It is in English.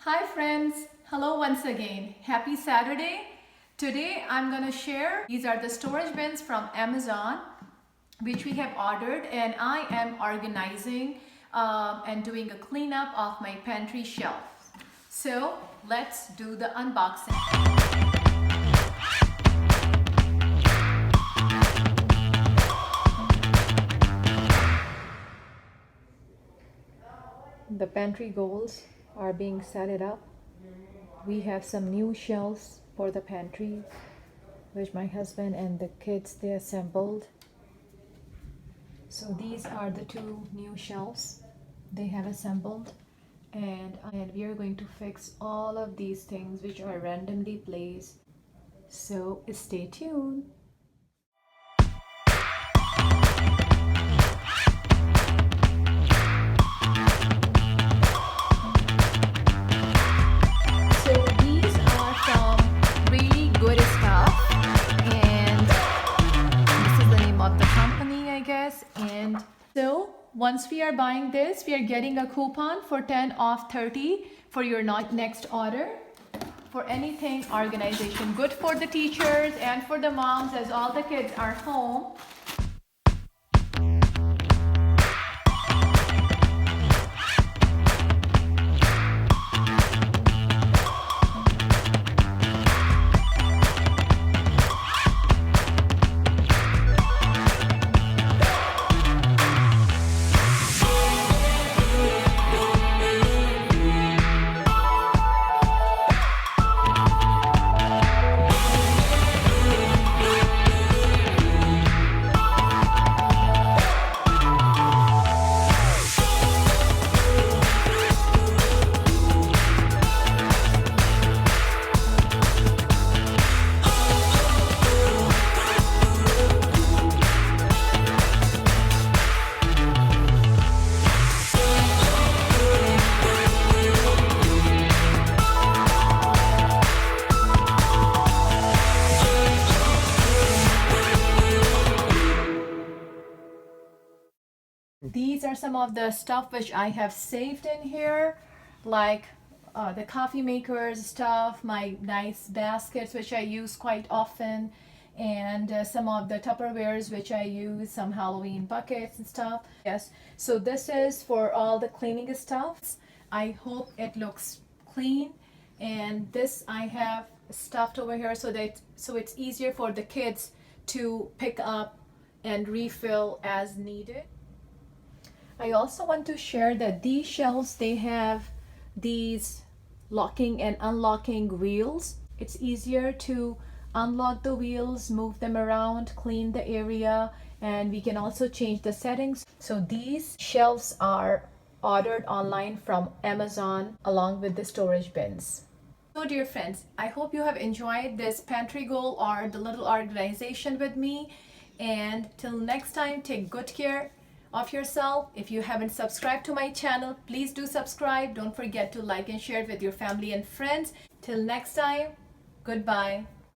Hi friends, hello once again. Happy Saturday. Today I'm gonna share, these are the storage bins from Amazon which we have ordered, and I am organizing and doing a cleanup of my pantry shelf. So let's do the unboxing. The pantry goals are being set it up. We have some new shelves for the pantry which my husband and the kids they assembled. So these are the two new shelves they have assembled, and we are going to fix all of these things which are randomly placed. So stay tuned. And so once we are buying this, we are getting a coupon for 10 off 30 for your next order for anything organization. Good for the teachers and for the moms as all the kids are home. These are some of the stuff which I have saved in here, like the coffee makers stuff, my nice baskets which I use quite often, and some of the Tupperwares which I use, some Halloween buckets and stuff. Yes, so this is for all the cleaning stuff. I hope it looks clean, and this I have stuffed over here so it's easier for the kids to pick up and refill as needed. I also want to share that these shelves, they have these locking and unlocking wheels. It's easier to unlock the wheels, move them around, clean the area, and we can also change the settings. So these shelves are ordered online from Amazon along with the storage bins. So dear friends, I hope you have enjoyed this pantry goal or the little organization with me, and till next time, take good care of yourself. If you haven't subscribed to my channel, please do subscribe. Don't forget to like and share it with your family and friends. Till next time, goodbye.